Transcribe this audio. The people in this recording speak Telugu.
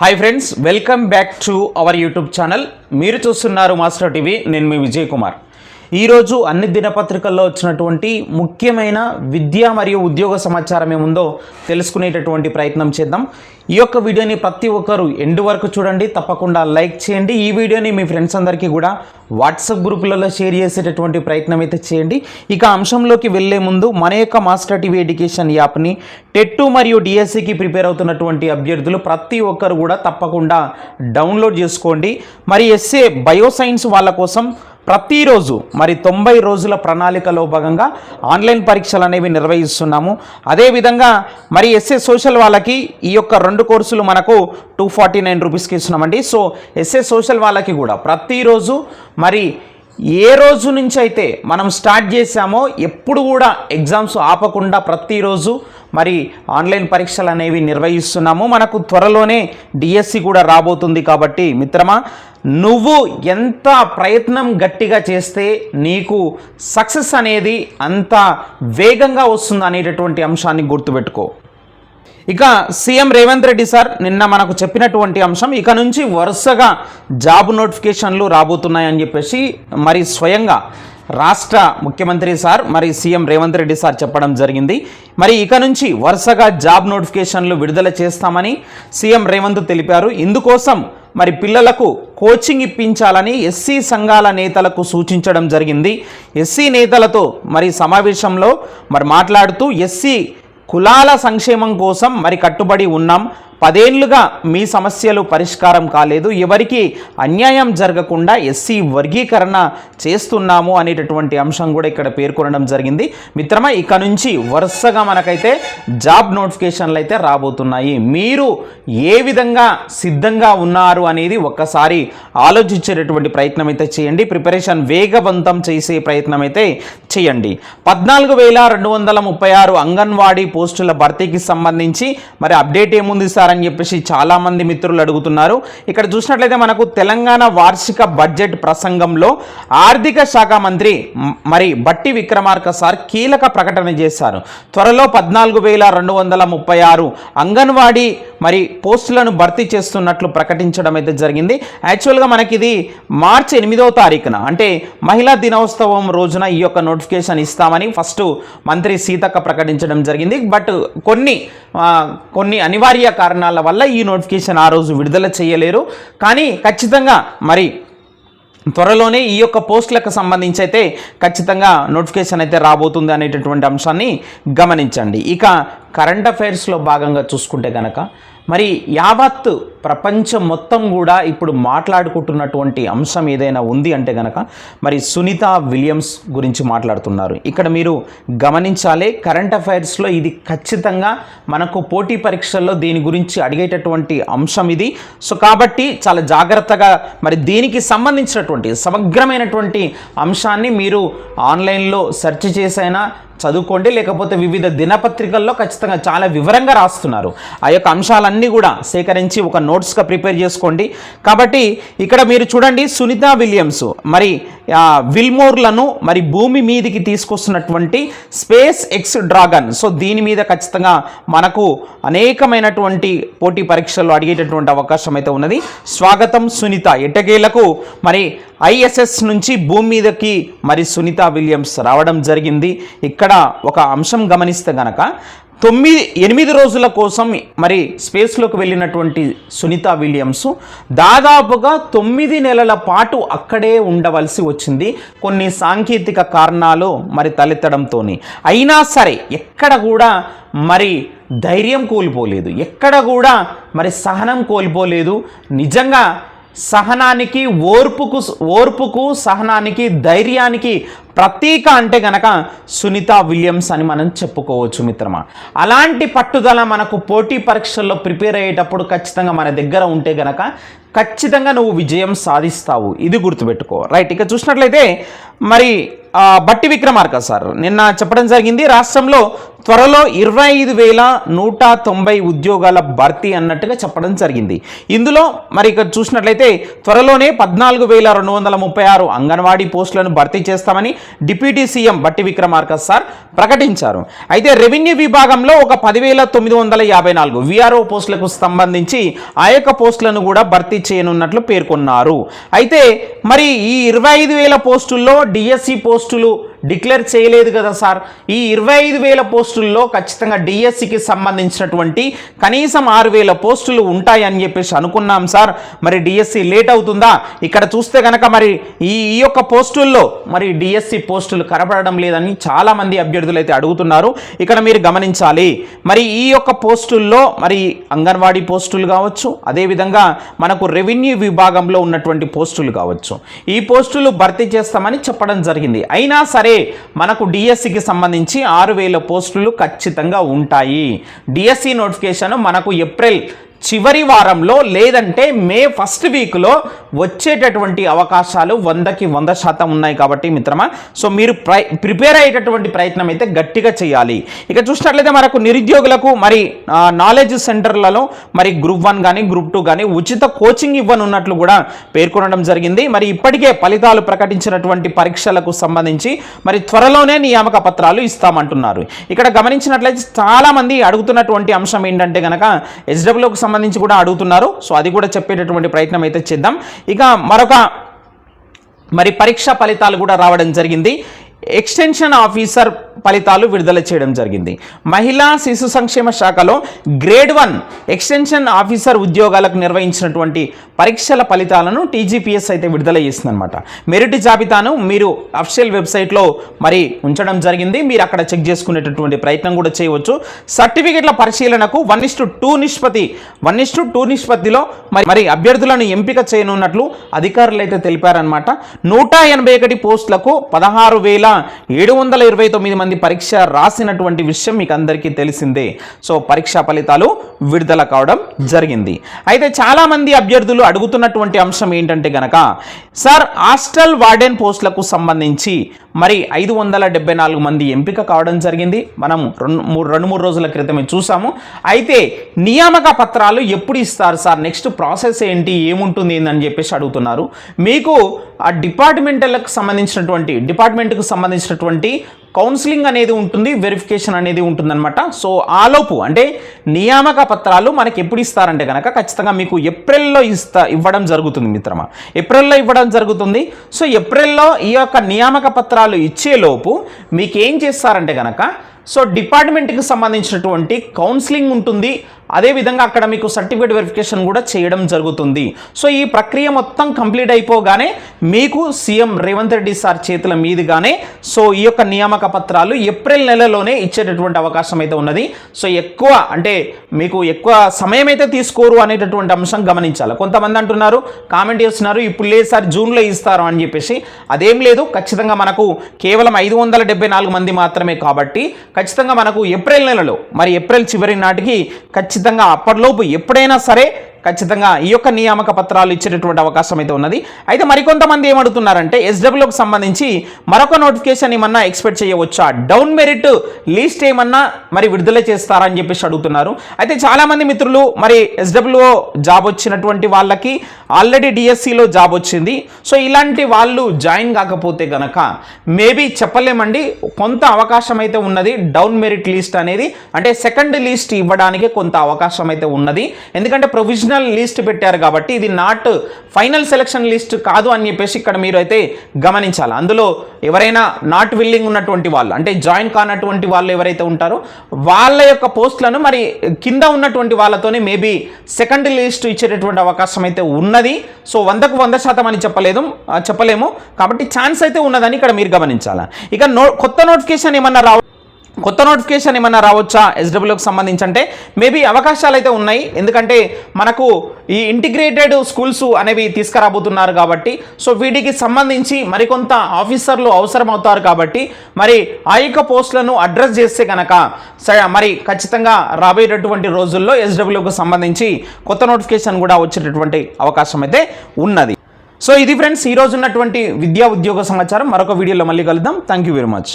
Hi friends, welcome back to our YouTube channel. మీరు చూస్తున్నారు మాస్టర్ టీవీ. నేను మీ విజయ్ కుమార్. ఈరోజు అన్ని దినపత్రికల్లో వచ్చినటువంటి ముఖ్యమైన విద్య మరియు ఉద్యోగ సమాచారం ఏముందో తెలుసుకునేటటువంటి ప్రయత్నం చేద్దాం. ఈ యొక్క వీడియోని ప్రతి ఒక్కరు ఎండ్ వరకు చూడండి, తప్పకుండా లైక్ చేయండి. ఈ వీడియోని మీ ఫ్రెండ్స్ అందరికీ కూడా వాట్సాప్ గ్రూపులలో షేర్ చేసేటటువంటి ప్రయత్నం అయితే చేయండి. ఇక అంశంలోకి వెళ్ళే ముందు మన యొక్క మాస్టర్ టీవీ ఎడ్యుకేషన్ యాప్ని టెట్ మరియు డిఎస్సికి ప్రిపేర్ అవుతున్నటువంటి అభ్యర్థులు ప్రతి ఒక్కరు కూడా తప్పకుండా డౌన్లోడ్ చేసుకోండి. మరి ఎస్ఏ బయోసైన్స్ వాళ్ళ కోసం ప్రతిరోజు 90 రోజుల ప్రణాళికలో భాగంగా ఆన్లైన్ పరీక్షలు అనేవి నిర్వహిస్తున్నాము. అదేవిధంగా ఎస్ఏ సోషల్ వాళ్ళకి ఈ యొక్క 2 కోర్సులు మనకు 249 రూపీస్కి ఇస్తున్నామండి. సో ఎస్ఏ సోషల్ వాళ్ళకి కూడా ప్రతిరోజు ఏ రోజు నుంచి అయితే మనం స్టార్ట్ చేసామో ఎప్పుడు కూడా ఎగ్జామ్స్ ఆపకుండా ప్రతిరోజు ఆన్లైన్ పరీక్షలు అనేవి నిర్వహిస్తున్నాము. మనకు త్వరలోనే డిఎస్సి కూడా రాబోతుంది. కాబట్టి మిత్రమా, నువ్వు ఎంత ప్రయత్నం గట్టిగా చేస్తే నీకు సక్సెస్ అనేది అంత వేగంగా వస్తుంది అనేటటువంటి అంశాన్ని గుర్తుపెట్టుకో. ఇక సీఎం రేవంత్ రెడ్డి సార్ నిన్న మనకు చెప్పినటువంటి అంశం, ఇక నుంచి వరుసగా జాబ్ నోటిఫికేషన్లు రాబోతున్నాయని చెప్పేసి స్వయంగా రాష్ట్ర ముఖ్యమంత్రి sir CM Revanth Reddy sir చెప్పడం జరిగింది. ఇక నుంచి వరుసగా జాబ్ నోటిఫికేషన్లు విడుదల చేస్తామని సీఎం రేవంత్ తెలిపారు. ఇందుకోసం పిల్లలకు కోచింగ్ ఇప్పించాలని ఎస్సీ సంఘాల నేతలకు సూచించడం జరిగింది. ఎస్సీ నేతలతో సమావేశంలో మాట్లాడుతూ ఎస్సీ కులాల సంక్షేమం కోసం కట్టుబడి ఉన్నాం. 10 ఏళ్లుగా మీ సమస్యలు పరిష్కారం కాలేదు. ఎవరికి అన్యాయం జరగకుండా ఎస్సీ వర్గీకరణ చేస్తున్నాము అనేటటువంటి అంశం కూడా ఇక్కడ పేర్కొనడం జరిగింది. మిత్రమా, ఇక నుంచి వరుసగా మనకైతే జాబ్ నోటిఫికేషన్లు అయితే రాబోతున్నాయి. మీరు ఏ విధంగా సిద్ధంగా ఉన్నారు అనేది ఒక్కసారి ఆలోచించేటటువంటి ప్రయత్నం అయితే చేయండి. ప్రిపరేషన్ వేగవంతం చేసే ప్రయత్నం అయితే చేయండి. 14,236 అంగన్వాడీ పోస్టుల భర్తీకి సంబంధించి అప్డేట్ ఏముంది సార్ అని చెప్పేసి చాలా మంది మిత్రులు అడుగుతున్నారు. ఇక్కడ చూసినట్లయితే మనకు తెలంగాణ వార్షిక బడ్జెట్ ప్రసంగంలో ఆర్థిక శాఖ మంత్రి బట్టి విక్రమార్క సార్ కీలక ప్రకటన చేశారు. త్వరలో 14,236 అంగన్వాడీ పోస్టులను భర్తీ చేస్తున్నట్లు ప్రకటించడం అయితే జరిగింది. యాక్చువల్గా మనకి ఇది మార్చి 8వ తారీఖున అంటే మహిళా దినోత్సవం రోజున ఈ యొక్క నోటిఫికేషన్ ఇస్తామని ఫస్ట్ మంత్రి సీతక్క ప్రకటించడం జరిగింది. బట్ కొన్ని అనివార్య కారణాల వల్ల ఈ నోటిఫికేషన్ ఆ రోజు విడుదల చేయలేరు. కానీ ఖచ్చితంగా త్వరలోనే ఈ యొక్క పోస్టులకు సంబంధించి అయితే ఖచ్చితంగా నోటిఫికేషన్ అయితే రాబోతుంది అనేటటువంటి అంశాన్ని గమనించండి. ఇక కరెంట్ అఫైర్స్లో భాగంగా చూసుకుంటే కనుక యావత్ ప్రపంచం మొత్తం కూడా ఇప్పుడు మాట్లాడుకుంటున్నటువంటి అంశం ఏదైనా ఉంది అంటే కనుక సునీత విలియమ్స్ గురించి మాట్లాడుతున్నారు. ఇక్కడ మీరు గమనించాలి, కరెంట్ అఫైర్స్లో ఇది ఖచ్చితంగా మనకు పోటీ పరీక్షల్లో దీని గురించి అడిగేటటువంటి అంశం ఇది. సో కాబట్టి చాలా జాగ్రత్తగా దీనికి సంబంధించినటువంటి సమగ్రమైనటువంటి అంశాన్ని మీరు ఆన్లైన్లో సెర్చ్ చేసైనా చదువుకోండి, లేకపోతే వివిధ దినపత్రికల్లో ఖచ్చితంగా చాలా వివరంగా రాస్తున్నారు. ఆ యొక్క అంశాలన్నీ కూడా సేకరించి ఒక నోట్స్గా ప్రిపేర్ చేసుకోండి. కాబట్టి ఇక్కడ మీరు చూడండి, సునీత విలియమ్స్ విల్మోర్లను భూమి మీదికి తీసుకొస్తున్నటువంటి స్పేస్ ఎక్స్ డ్రాగన్. సో దీని మీద ఖచ్చితంగా మనకు అనేకమైనటువంటి పోటీ పరీక్షల్లో అడిగేటటువంటి అవకాశం అయితే ఉన్నది. స్వాగతం సునీత, ఎట్టకేలకు ఐఎస్ఎస్ నుంచి భూమి మీదకి సునీత విలియమ్స్ రావడం జరిగింది. ఇక్కడ ఒక అంశం గమనిస్తే గనక 8 రోజుల కోసం స్పేస్లోకి వెళ్ళినటువంటి సునీత విలియమ్స్ దాదాపుగా 9 నెలల పాటు అక్కడే ఉండవలసి వచ్చింది కొన్ని సాంకేతిక కారణాలు తలెత్తడంతో. అయినా సరే ఎక్కడ కూడా ధైర్యం కోల్పోలేదు, ఎక్కడ కూడా సహనం కోల్పోలేదు. నిజంగా సహనానికి, ఓర్పుకు సహనానికి, ధైర్యానికి ప్రతీక అంటే గనక సునీత విలియమ్స్ అని మనం చెప్పుకోవచ్చు మిత్రమా. అలాంటి పట్టుదల మనకు పోటీ పరీక్షల్లో ప్రిపేర్ అయ్యేటప్పుడు ఖచ్చితంగా మన దగ్గర ఉంటే గనక ఖచ్చితంగా నువ్వు విజయం సాధిస్తావు. ఇది గుర్తుపెట్టుకో. రైట్, ఇక చూసినట్లయితే బట్టి విక్రమార్క సార్ నిన్న చెప్పడం జరిగింది, రాష్ట్రంలో త్వరలో 25,190 ఉద్యోగాల భర్తీ అన్నట్టుగా చెప్పడం జరిగింది. ఇందులో ఇక్కడ చూసినట్లయితే త్వరలోనే 14,236 అంగన్వాడీ పోస్టులను భర్తీ చేస్తామని డిప్యూటీ సీఎం బట్టి విక్రమార్క సార్ ప్రకటించారు. అయితే రెవెన్యూ విభాగంలో ఒక 10,954 విఆర్ఓ పోస్టులకు సంబంధించి ఆ యొక్క పోస్టులను కూడా భర్తీ చేయనున్నట్లు పేర్కొన్నారు. అయితే మరి ఈ 25,000 పోస్టుల్లో డిఎస్సి పోస్టులు డిక్లేర్ చేయలేదు కదా సార్. ఈ 25,000 పోస్టుల్లో ఖచ్చితంగా డిఎస్సికి సంబంధించినటువంటి కనీసం 6,000 పోస్టులు ఉంటాయని చెప్పేసి అనుకున్నాం సార్. మరి డిఎస్సి లేట్ అవుతుందా? ఇక్కడ చూస్తే కనుక మరి ఈ యొక్క పోస్టుల్లో మరి డిఎస్సి పోస్టులు కనపడడం లేదని చాలామంది అభ్యర్థులు అయితే అడుగుతున్నారు. ఇక్కడ మీరు గమనించాలి, మరి ఈ యొక్క పోస్టుల్లో మరి అంగన్వాడీ పోస్టులు కావచ్చు, అదేవిధంగా మనకు రెవెన్యూ విభాగంలో ఉన్నటువంటి పోస్టులు కావచ్చు, ఈ పోస్టులు భర్తీ చేస్తామని చెప్పడం జరిగింది. అయినా సరే మనకు డిఎస్సికి సంబంధించి 6,000 పోస్టులు ఖచ్చితంగా ఉంటాయి. డిఎస్సి నోటిఫికేషన్ మనకు ఏప్రిల్ చివరి వారంలో లేదంటే మే ఫస్ట్ వీక్లో వచ్చేటటువంటి అవకాశాలు 100కి 100% ఉన్నాయి. కాబట్టి మిత్రమా, సో మీరు ప్రిపేర్ అయ్యేటటువంటి ప్రయత్నం అయితే గట్టిగా చేయాలి. ఇక చూసినట్లయితే మనకు నిరుద్యోగులకు మరి నాలెడ్జ్ సెంటర్లలో మరి గ్రూప్ 1 కానీ గ్రూప్ 2 కానీ ఉచిత కోచింగ్ ఇవ్వనున్నట్లు కూడా పేర్కొనడం జరిగింది. మరి ఇప్పటికే ఫలితాలు ప్రకటించినటువంటి పరీక్షలకు సంబంధించి మరి త్వరలోనే నియామక పత్రాలు ఇస్తామంటున్నారు. ఇక్కడ గమనించినట్లయితే చాలామంది అడుగుతున్నటువంటి అంశం ఏంటంటే కనుక ఎస్డబ్ల్యూకి సంబంధించి కూడా అడుగుతున్నారు. సో అది కూడా చెప్పేటటువంటి ప్రయత్నం అయితే చేద్దాం. ఇక మరొక మరి పరీక్ష ఫలితాలు కూడా రావడం జరిగింది. ఎక్స్టెన్షన్ ఆఫీసర్ ఫలితాలు విడుదల చేయడం జరిగింది. మహిళా శిశు సంక్షేమ శాఖలో గ్రేడ్ 1 ఎక్స్టెన్షన్ ఆఫీసర్ ఉద్యోగాలకు నిర్వహించినటువంటి పరీక్షల ఫలితాలను టీజీపీఎస్ అయితే విడుదల చేసిందనమాట. మెరిట్ జాబితాను మీరు అఫీషియల్ వెబ్సైట్లో మరి ఉంచడం జరిగింది. మీరు అక్కడ చెక్ చేసుకునేటటువంటి ప్రయత్నం కూడా చేయవచ్చు. సర్టిఫికెట్ల పరిశీలనకు 1:2 నిష్పత్తిలో మరి అభ్యర్థులను ఎంపిక చేయనున్నట్లు అధికారులు అయితే తెలిపారనమాట. 181 పోస్టులకు 16,729 మంది పరీక్ష రాసినటువంటి విషయం మీకు అందరికీ తెలిసిందే. సో పరీక్షా ఫలితాలు విడుదల కావడం జరిగింది. అయితే చాలామంది అభ్యర్థులు అడుగుతున్నటువంటి అంశం ఏంటంటే గనక సార్ హాస్టల్ వార్డెన్ పోస్టులకు సంబంధించి మరి 574 మంది ఎంపిక కావడం జరిగింది. మనం 2-3 రోజుల క్రితమే చూసాము. అయితే నియామక పత్రాలు ఎప్పుడు ఇస్తారు సార్, నెక్స్ట్ ప్రాసెస్ ఏంటి, ఏముంటుంది అని చెప్పేసి అడుగుతున్నారు. మీకు ఆ డిపార్ట్మెంట్కి సంబంధించినటువంటి కౌన్సిలింగ్ అనేది ఉంటుంది, వెరిఫికేషన్ అనేది ఉంటుందన్నమాట. సో ఆలోపు అంటే నియామక పత్రాలు మనకి ఎప్పుడు ఇస్తారంటే కనుక ఖచ్చితంగా మీకు ఏప్రిల్లో ఇవ్వడం జరుగుతుంది మిత్రమా. ఏప్రిల్లో ఇవ్వడం జరుగుతుంది. సో ఏప్రిల్లో ఈ యొక్క నియామక పత్రాలు ఇచ్చేలోపు మీకు ఏం చేస్తారంటే కనుక సో డిపార్ట్మెంట్కి సంబంధించినటువంటి కౌన్సిలింగ్ ఉంటుంది. అదేవిధంగా అక్కడ మీకు సర్టిఫికేట్ వెరిఫికేషన్ కూడా చేయడం జరుగుతుంది. సో ఈ ప్రక్రియ మొత్తం కంప్లీట్ అయిపోగానే మీకు సీఎం రేవంత్ రెడ్డి సార్ చేతుల మీదుగానే సో ఈ యొక్క నియామక పత్రాలు ఏప్రిల్ నెలలోనే ఇచ్చేటటువంటి అవకాశం అయితే ఉన్నది. సో మీకు ఎక్కువ సమయం అయితే తీసుకోరు అనేటటువంటి అంశం గమనించాలి. కొంతమంది అంటున్నారు, కామెంట్ చేస్తున్నారు, ఇప్పుడు లేదు సార్ జూన్లో ఇస్తారు అని చెప్పేసి. అదేం లేదు, ఖచ్చితంగా మనకు కేవలం 574 మంది మాత్రమే కాబట్టి ఖచ్చితంగా మనకు ఏప్రిల్ నెలలో మరి ఏప్రిల్ చివరి నాటికి ఖచ్చితంగా అప్పటిలోపు ఎప్పుడైనా సరే ఖచ్చితంగా ఈ యొక్క నియామక పత్రాలు ఇచ్చేటటువంటి అవకాశం అయితే ఉన్నది. అయితే మరికొంతమంది ఏమడుగుతున్నారంటే ఎస్డబ్ల్యూకి సంబంధించి మరొక నోటిఫికేషన్ ఏమన్నా ఎక్స్పెక్ట్ చేయవచ్చా, డౌన్ మెరిట్ లిస్ట్ ఏమన్నా మరి విడుదల చేస్తారా అని చెప్పేసి అడుగుతున్నారు. అయితే చాలామంది మిత్రులు మరి ఎస్డబ్ల్యూ జాబ్ వచ్చినటువంటి వాళ్ళకి ఆల్రెడీ డిఎస్సిలో జాబ్ వచ్చింది. సో ఇలాంటి వాళ్ళు జాయిన్ కాకపోతే గనక మేబీ చెప్పలేమండి, కొంత అవకాశం అయితే ఉన్నది. డౌన్ మెరిట్ లిస్ట్ అనేది అంటే సెకండ్ లిస్ట్ ఇవ్వడానికి కొంత అవకాశం అయితే ఉన్నది. ఎందుకంటే ప్రొవిజనల్ లిస్ట్ పెట్టారు కాబట్టి ఇది నాట్ ఫైనల్ సెలక్షన్ లిస్ట్ కాదు అని చెప్పేసి ఇక్కడ మీరు అయితే గమనించాలి. అందులో ఎవరైనా నాట్ విల్లింగ్ ఉన్నటువంటి వాళ్ళు అంటే జాయిన్ కానటువంటి వాళ్ళు ఎవరైతే ఉంటారో వాళ్ళ యొక్క పోస్టులను మరి కింద ఉన్నటువంటి వాళ్ళతోనే మేబీ సెకండ్ లిస్ట్ ఇచ్చేటటువంటి అవకాశం అయితే ఉన్నది. సో 100కు 100% అని చెప్పలేము కాబట్టి ఛాన్స్ అయితే ఉన్నదని ఇక్కడ మీరు గమనించాలి. ఇక కొత్త నోటిఫికేషన్ ఏమన్నా రావచ్చా ఎస్డబ్ల్యూకి సంబంధించి అంటే మేబీ అవకాశాలు అయితే ఉన్నాయి. ఎందుకంటే మనకు ఈ ఇంటిగ్రేటెడ్ స్కూల్స్ అనేవి తీసుకురాబోతున్నారు కాబట్టి సో వీటికి సంబంధించి మరికొంత ఆఫీసర్లు అవసరం అవుతారు కాబట్టి మరి ఆ యొక్క పోస్టులను అడ్రస్ చేస్తే కనుక మరి ఖచ్చితంగా రాబోయేటటువంటి రోజుల్లో ఎస్డబ్ల్యూకి సంబంధించి కొత్త నోటిఫికేషన్ కూడా వచ్చేటటువంటి అవకాశం అయితే ఉన్నది. సో ఇది ఫ్రెండ్స్ ఈరోజు ఉన్నటువంటి విద్యా ఉద్యోగ సమాచారం. మరొక వీడియోలో మళ్ళీ కలుద్దాం. Thank you very much.